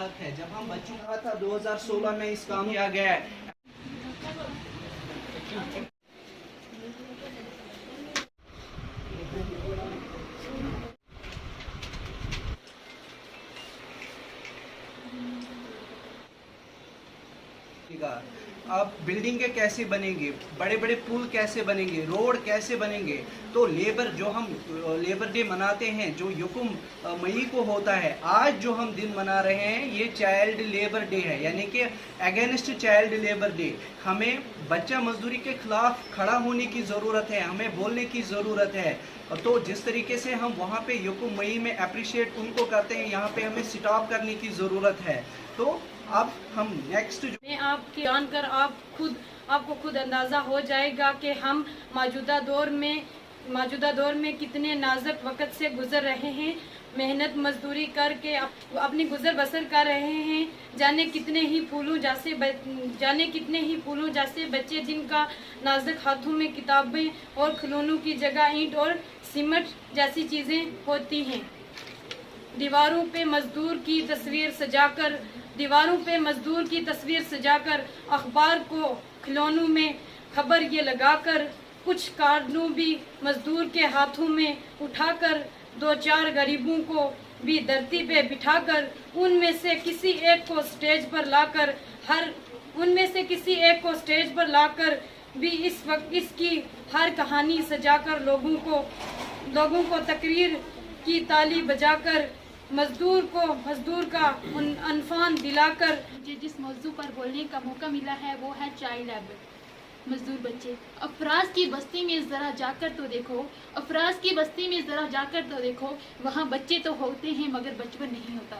हक है। जब हम बच्चों का था 2016 में इस काम किया गया है। अब बिल्डिंगें कैसे बनेंगे, बड़े बड़े पुल कैसे बनेंगे, रोड कैसे बनेंगे। तो लेबर जो हम लेबर डे मनाते हैं, जो यकुम मई को होता है, आज जो हम दिन मना रहे हैं ये चाइल्ड लेबर डे है, यानी कि अगेंस्ट चाइल्ड लेबर डे। हमें बच्चा मजदूरी के खिलाफ खड़ा होने की ज़रूरत है, हमें बोलने की ज़रूरत है। तो जिस तरीके से हम वहाँ पे यकुम मई में अप्रिशिएट उनको करते हैं, यहाँ पे हमें स्टॉप करने की ज़रूरत है। तो अब हम नेक्स्ट में आपके जानकर आपको खुद अंदाज़ा हो जाएगा कि हम मौजूदा दौर में कितने नाजुक वक़्त से गुजर रहे हैं। मेहनत मजदूरी करके अपनी गुजर बसर कर रहे हैं। जाने कितने ही फूलों जैसे बच्चे जिनका नाजुक हाथों में किताबें और खिलौनों की जगह ईंट और सीमेंट जैसी चीज़ें होती हैं। दीवारों पे मजदूर की तस्वीर सजाकर अखबार को खिलौनों में खबर ये लगाकर, कुछ कार्डों भी मजदूर के हाथों में उठाकर, 2-4 गरीबों को भी धरती पे बिठाकर, उनमें से किसी एक को स्टेज पर लाकर भी इस वक्त इसकी हर कहानी सजाकर लोगों को तकरीर की ताली बजाकर मजदूर का अनफान दिलाकर मुझे जिस मौजू पर बोलने का मौका मिला है वो है चाइल्ड लेबर, मजदूर बच्चे। अफराज की बस्ती में ज़रा जाकर तो देखो, वहाँ बच्चे तो होते हैं मगर बचपन नहीं होता।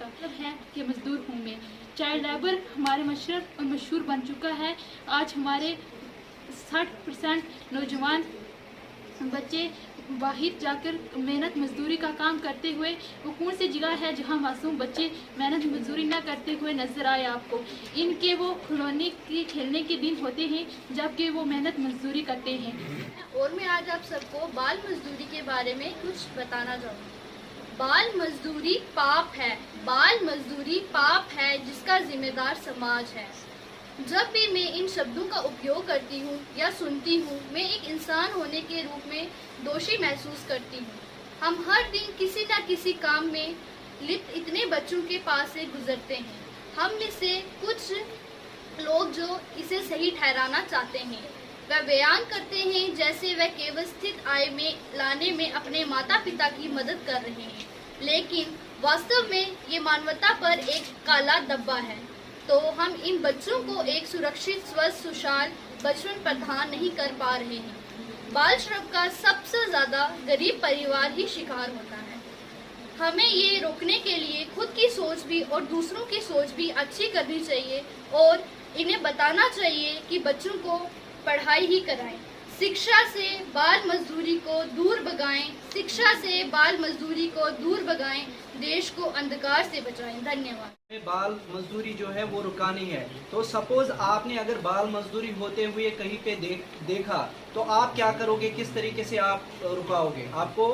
मतलब है कि मजदूर हूँ मैं। चाइल्ड लेबर हमारे मशरक और मशहूर बन चुका है। आज हमारे 60% नौजवान बच्चे बाहर जाकर मेहनत मजदूरी का काम करते हुए, वो कौन सी जगह है जहां मासूम बच्चे मेहनत मजदूरी ना करते हुए नजर आए आपको। इनके वो खिलौने के खेलने के दिन होते हैं जबकि वो मेहनत मजदूरी करते हैं। और मैं आज आप सबको बाल मजदूरी के बारे में कुछ बताना चाहूँगी। बाल मजदूरी पाप है जिसका जिम्मेदार समाज है। जब भी मैं इन शब्दों का उपयोग करती हूँ या सुनती हूँ, मैं एक इंसान होने के रूप में दोषी महसूस करती हूँ। हम हर दिन किसी न किसी काम में लिप्त इतने बच्चों के पास से गुजरते हैं। हम में से कुछ लोग जो इसे सही ठहराना चाहते हैं, वह बयान करते हैं जैसे वह केवल स्थित आय में लाने में अपने माता पिता की मदद कर रहे हैं, लेकिन वास्तव में ये मानवता पर एक काला धब्बा है। तो हम इन बच्चों को एक सुरक्षित, स्वस्थ, सुशाल बचपन प्रदान नहीं कर पा रहे हैं। बाल श्रम का सबसे ज्यादा गरीब परिवार ही शिकार होता है। हमें ये रोकने के लिए खुद की सोच भी और दूसरों की सोच भी अच्छी करनी चाहिए और इन्हें बताना चाहिए कि बच्चों को पढ़ाई ही कराएं। शिक्षा से बाल मजदूरी को दूर भगाएं, देश को अंधकार से बचाएं। धन्यवाद। बाल मजदूरी जो है वो रुकानी है। तो सपोज आपने अगर बाल मजदूरी होते हुए कहीं पे देखा तो आप क्या करोगे, किस तरीके से आप रुकाओगे? आपको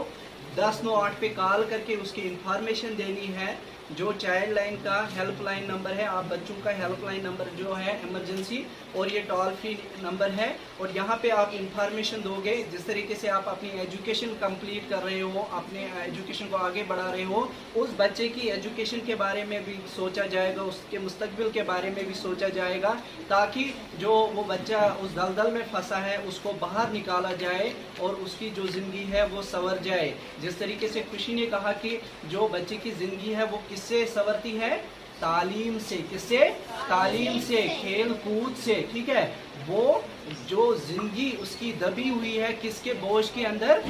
1098 पे कॉल करके उसकी इंफॉर्मेशन देनी है। जो चाइल्ड लाइन का हेल्पलाइन नंबर है, आप बच्चों का हेल्पलाइन नंबर जो है इमरजेंसी, और ये टोल फ्री नंबर है। और यहाँ पे आप इंफॉर्मेशन दोगे जिस तरीके से आप अपनी एजुकेशन कंप्लीट कर रहे हो, अपने एजुकेशन को आगे बढ़ा रहे हो, उस बच्चे की एजुकेशन के बारे में भी सोचा जाएगा, उसके मुस्तकबिल के बारे में भी सोचा जाएगा, ताकि जो वो बच्चा उस दलदल में फंसा है उसको बाहर निकाला जाए और उसकी जो ज़िंदगी है वो संवर जाए। जिस तरीके से खुशी ने कहा कि जो बच्चे की ज़िंदगी है वो किससे संवरती है? तालीम से। किससे? तालीम से, खेल कूद से। ठीक है, वो जो जिंदगी उसकी दबी हुई है किसके बोझ के अंदर?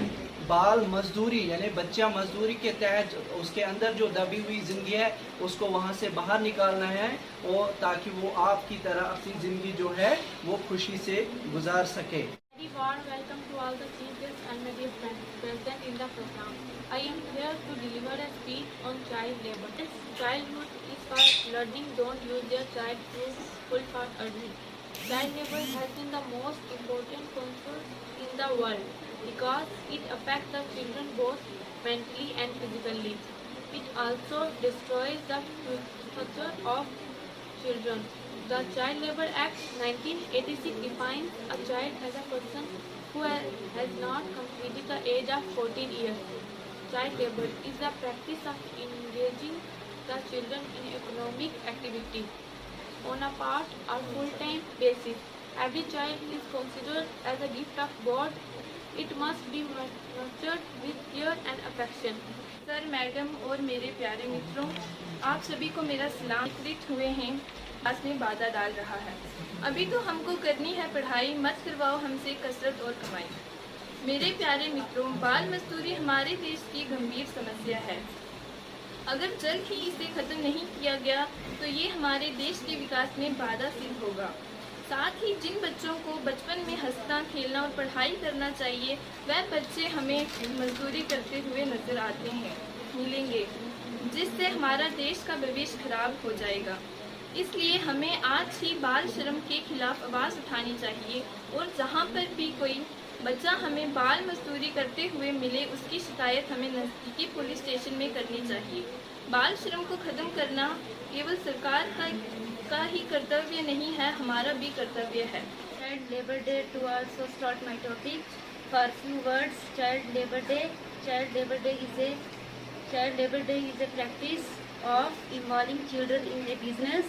बाल मजदूरी यानी बच्चा मजदूरी के तहत उसके अंदर जो दबी हुई जिंदगी है उसको वहां से बाहर निकालना है, और ताकि वो आपकी तरह अपनी जिंदगी जो है वो खुशी से गुजार सके। Very warm welcome to all the chief guests and my dear friends present in the program. I am here to deliver a speech on child labor. Since childhood is for learning, don't use your child to school for earning. Child labor has been the most important concern in the world because it affects the children both mentally and physically. It also destroys the future of children. The Child Labor Act 1986 defines a child as a person who has not completed the age of 14 years. Child labor is the practice of engaging the children in economic activity on a part or full-time basis. Every child is considered as a gift of God. It must be nurtured with care and affection. Sir, madam और मेरे प्यारे मित्रों, आप सभी को मेरा सलाम। वितरित हुए हैं, क्लास में बाधा डाल रहा है। अभी तो हमको करनी है पढ़ाई, मत करवाओ हमसे कसरत और कमाई। मेरे प्यारे मित्रों, बाल मजदूरी हमारे देश की गंभीर समस्या है। अगर जल्द ही इसे खत्म नहीं किया गया तो ये हमारे देश के विकास में बाधा सिद्ध होगा। साथ ही जिन बच्चों को बचपन में हंसना, खेलना और पढ़ाई करना चाहिए, वह बच्चे हमें मजदूरी करते हुए नजर आते हैं, मिलेंगे, जिससे हमारा देश का भविष्य खराब हो जाएगा। इसलिए हमें आज ही बाल श्रम के खिलाफ आवाज़ उठानी चाहिए और जहाँ पर भी कोई बच्चा हमें बाल मजदूरी करते हुए मिले, उसकी शिकायत हमें नज़दीकी पुलिस स्टेशन में करनी चाहिए। बाल श्रम को ख़त्म करना केवल सरकार का ही कर्तव्य नहीं है, हमारा भी कर्तव्य है। Child Labor Day to also start my topic. For few words, Child Labor Day. Child Labor Day is a practice of involving children in a business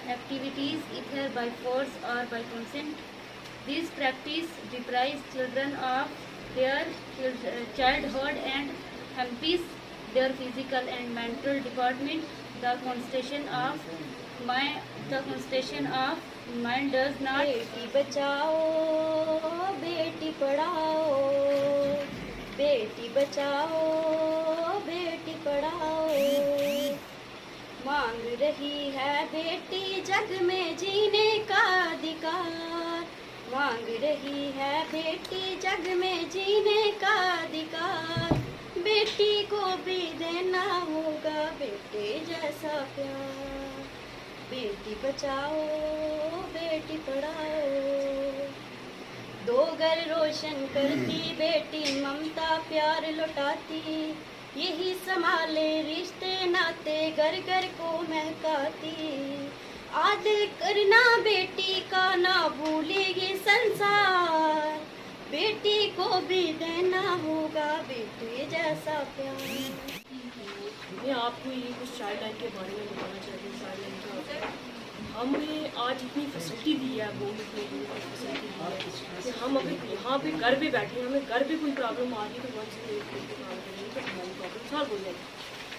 activities, either by force or by consent. This practice deprives children of their childhood and hamperes their physical and mental development. The Constitution of mind does not. Beti Bachao Beti Padhao, Beti Bachao Beti Padhao, मांग रही है बेटी जग में जीने का अधिकार, मांग रही है बेटी जग में जीने का अधिकार। बेटी को भी देना होगा बेटे जैसा प्यार, बेटी बचाओ बेटी पढ़ाओ। दो घर रोशन करती बेटी, ममता प्यार लुटाती, यही संभाले रिश्ते नाते, घर घर को महकाती। आदर करना बेटी का ना भूले ये संसार, बेटी को भी देना होगा बेटे जैसा प्यार। मैं आपको ये कुछ चाइल्ड लाइन के बारे में बताना चाहती हूँ। चाइल्ड लाइन क्या होता है, हमें आज इतनी फैसिलिटी दी है, बहुत इतनी फैसिलिटी दी है कि हम अगर यहाँ पे घर पे बैठे, हमें घर पे कोई प्रॉब्लम आ रही है तो वन से काम करेंगे तो हमारी प्रॉब्लम सॉल्व हो जाएगी।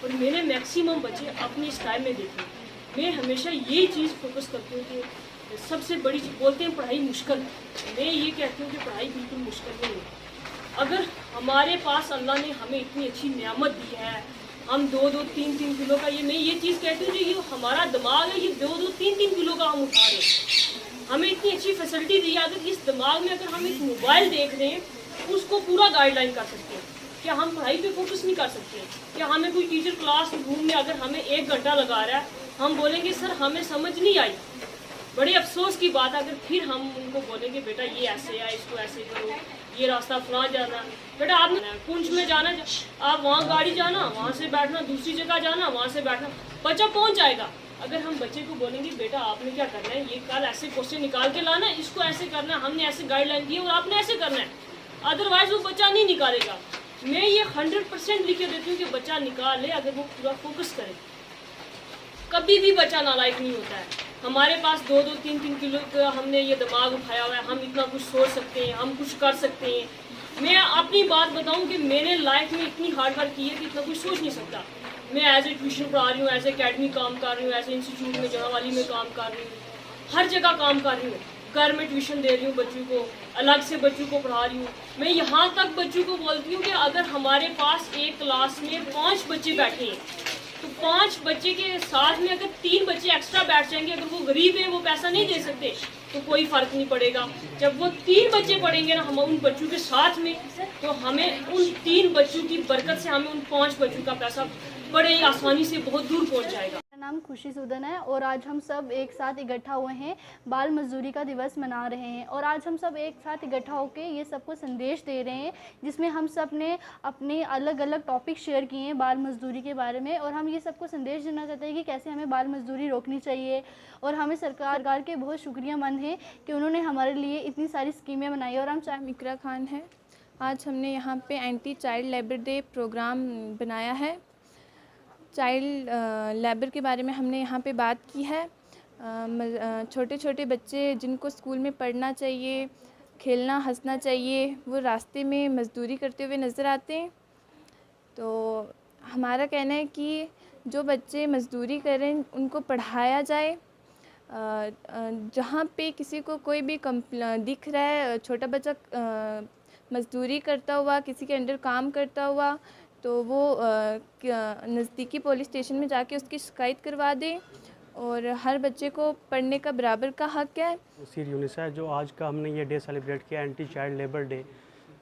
और मैंने मैक्सिमम बच्चे अपनी इस टाइम में देखे, मैं हमेशा यही चीज़ फोकस करती हूँ कि सबसे बड़ी चीज़, बोलते हैं पढ़ाई मुश्किल, मैं ये कहती हूँ कि पढ़ाई बिल्कुल मुश्किल नहीं है। अगर हमारे पास अल्लाह ने हमें इतनी अच्छी नियामत दी है, हम 2-2, 3-3 किलो का, ये मैं ये चीज़ कहती हूँ, ये हमारा दिमाग है, ये 2-2, 3-3 किलो का हम उठा रहे हैं। हमें इतनी अच्छी फैसिलिटी दी है, अगर इस दिमाग में अगर हम एक मोबाइल देख रहे हैं, उसको पूरा गाइडलाइन कर सकते हैं। क्या हम पढ़ाई पे फोकस नहीं कर सकते? क्या हमें कोई टीचर क्लास रूम में अगर हमें 1 घंटा लगा रहा है, हम बोलेंगे सर हमें समझ नहीं आई, बड़े अफसोस की बात है अगर फिर हम उनको बोलेंगे बेटा ये ऐसे है, इसको ऐसे करो, ये रास्ता फलां जाना, बेटा आपने पुंछ में जाना, आप वहाँ गाड़ी जाना, वहाँ से बैठना, दूसरी जगह जाना, वहाँ से बैठना, बच्चा पहुँच जाएगा। अगर हम बच्चे को बोलेंगे बेटा आपने क्या करना है, ये कल ऐसे क्वेश्चन निकाल के लाना है, इसको ऐसे करना है, हमने ऐसे गाइडलाइन दी है और आपने ऐसे करना है, अदरवाइज वो बच्चा नहीं निकालेगा। मैं ये 100% लिख के देती हूँ कि बच्चा निकाल ले अगर वो पूरा फोकस करे। कभी भी बच्चा नालायक नहीं होता है। हमारे पास 2-2, 3-3 किलो का हमने ये दिमाग उठाया हुआ है, हम इतना कुछ सोच सकते हैं, हम कुछ कर सकते हैं। मैं अपनी बात बताऊं कि मैंने लाइफ में इतनी हार्ड वर्क की है कि इतना कुछ सोच नहीं सकता। मैं एज ए ट्यूशन पढ़ा रही हूँ, एज ए अकेडमी काम कर रही हूँ, एज ए इंस्टीट्यूट में जनावाली में काम कर रही हूँ, हर जगह काम कर रही हूँ। घर में ट्यूशन दे रही हूँ बच्चों को, अलग से बच्चों को पढ़ा रही हूँ। मैं यहाँ तक बच्चों को बोलती हूँ कि अगर हमारे पास एक क्लास में 5 बच्चे बैठे हैं तो 5 बच्चे के साथ में अगर 3 बच्चे एक्स्ट्रा बैठ जाएंगे, अगर वो गरीब हैं, वो पैसा नहीं दे सकते, तो कोई फ़र्क नहीं पड़ेगा। जब वो 3 बच्चे पढ़ेंगे ना हम उन बच्चों के साथ में, तो हमें उन 3 बच्चों की बरकत से हमें उन 5 बच्चों का पैसा बड़े ही आसानी से बहुत दूर पहुँच जाएगा। नाम खुशी सूदन है और आज हम सब एक साथ इकट्ठा हुए हैं, बाल मजदूरी का दिवस मना रहे हैं। और आज हम सब एक साथ इकट्ठा होकर ये सबको संदेश दे रहे हैं, जिसमें हम सब ने अपने अलग अलग टॉपिक शेयर किए हैं बाल मजदूरी के बारे में। और हम ये सबको संदेश देना चाहते हैं कि कैसे हमें बाल मजदूरी रोकनी चाहिए। और हमें सरकार के बहुत शुक्रियामंद हैं कि उन्होंने हमारे लिए इतनी सारी स्कीमें बनाई। और हम चाहे इकरा खान है। आज हमने यहाँ पे anti child labour day programme बनाया है। चाइल्ड लेबर के बारे में हमने यहाँ पे बात की है। छोटे छोटे बच्चे जिनको स्कूल में पढ़ना चाहिए, खेलना हंसना चाहिए, वो रास्ते में मज़दूरी करते हुए नज़र आते हैं। तो हमारा कहना है कि जो बच्चे मज़दूरी करें उनको पढ़ाया जाए। जहाँ पे किसी को कोई भी दिख रहा है छोटा बच्चा मज़दूरी करता हुआ, किसी के अंडर काम करता हुआ, तो वो नज़दीकी पुलिस स्टेशन में जाके उसकी शिकायत करवा दें। और हर बच्चे को पढ़ने का बराबर का हक़ है। सीर यूनिसा जो आज का हमने ये डे सेलिब्रेट किया, एंटी चाइल्ड लेबर डे।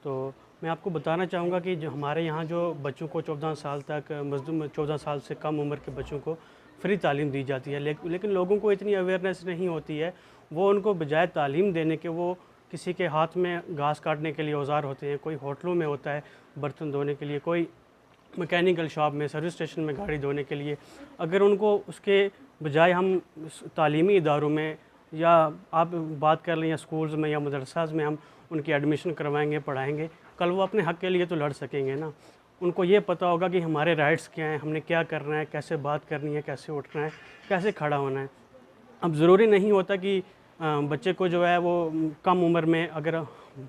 तो मैं आपको बताना चाहूँगा कि जो हमारे यहाँ जो बच्चों को 14 साल तक 14 साल से कम उम्र के बच्चों को फ्री तालीम दी जाती है, लेकिन लोगों को इतनी अवेयरनेस नहीं होती है। वो उनको बजाय तालीम देने के वो किसी के हाथ में घास काटने के लिए औजार होते हैं, कोई होटलों में होता है बर्तन धोने के लिए, कोई मैकेनिकल शॉप में, सर्विस स्टेशन में गाड़ी धोने के लिए। अगर उनको उसके बजाय हम तालीमी इदारों में, या आप बात कर लें या स्कूल्स में या मदरसाज में हम उनकी एडमिशन करवाएंगे, पढ़ाएंगे, कल वो अपने हक़ के लिए तो लड़ सकेंगे ना। उनको ये पता होगा कि हमारे राइट्स क्या हैं, हमने क्या करना है, कैसे बात करनी है, कैसे उठना है, कैसे खड़ा होना है। अब ज़रूरी नहीं होता कि बच्चे को जो है वो कम उम्र में अगर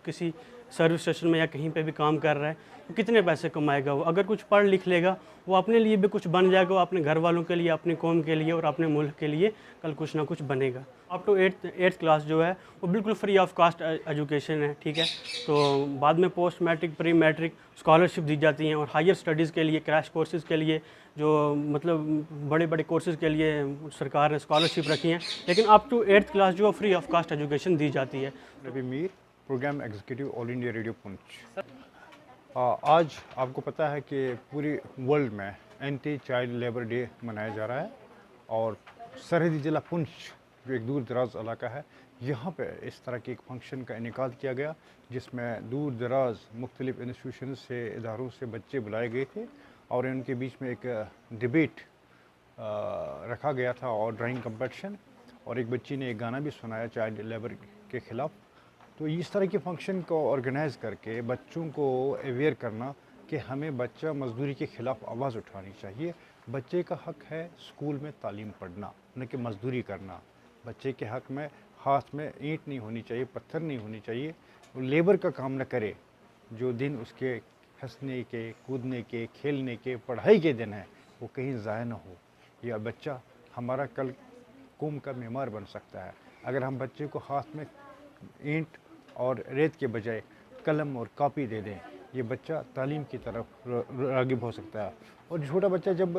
किसी सर्विस स्टेशन में या कहीं पे भी काम कर रहा है तो कितने पैसे कमाएगा वो। अगर कुछ पढ़ लिख लेगा वो अपने लिए भी कुछ बन जाएगा, वो अपने घर वालों के लिए, अपनी कौम के लिए और अपने मुल्क के लिए कल कुछ ना कुछ बनेगा। अप टू 8th क्लास जो है वो बिल्कुल फ्री ऑफ कास्ट एजुकेशन है, ठीक है। तो बाद में post matric, pre matric scholarship दी जाती हैं। और हायर स्टडीज़ के लिए, क्रैश कोर्सेज़ के लिए, जो मतलब बड़े बड़े कोर्सेज़ के लिए सरकार ने स्कॉलरशिप रखी हैं। लेकिन अप टू 8th क्लास जो फ्री ऑफ कास्ट एजुकेशन दी जाती है। Ravi Mir, programme executive, All India Radio Poonch. आज आपको पता है कि पूरी वर्ल्ड में एंटी चाइल्ड लेबर डे मनाया जा रहा है। और सरहदी ज़िला पुंछ जो एक दूर दराज इलाका है, यहाँ पे इस तरह के एक फंक्शन का इनेकाद किया गया, जिसमें दूर दराज मुख्तलिफ इंस्टीट्यूशन से, इदारों से बच्चे बुलाए गए थे। और उनके बीच में एक डिबेट रखा गया था और ड्राइंग कंपटीशन। और एक बच्ची ने एक गाना भी सुनाया चाइल्ड लेबर के ख़िलाफ़। तो इस तरह के फंक्शन को ऑर्गेनाइज़ करके बच्चों को अवेयर करना कि हमें बच्चा मजदूरी के ख़िलाफ़ आवाज़ उठानी चाहिए। बच्चे का हक़ है स्कूल में तालीम पढ़ना, न कि मजदूरी करना। बच्चे के हक़ में हाथ में ईंट नहीं होनी चाहिए, पत्थर नहीं होनी चाहिए, वो लेबर का काम न करे। जो दिन उसके हंसने के, कूदने के, खेलने के, पढ़ाई के दिन है, वो कहीं ज़ाया न हो। यह बच्चा हमारा कल कौम का मेमार बन सकता है। अगर हम बच्चे को हाथ में ईंट और रेत के बजाय कलम और कॉपी दे दें, ये बच्चा तालीम की तरफ राग़िब हो सकता है। और छोटा बच्चा जब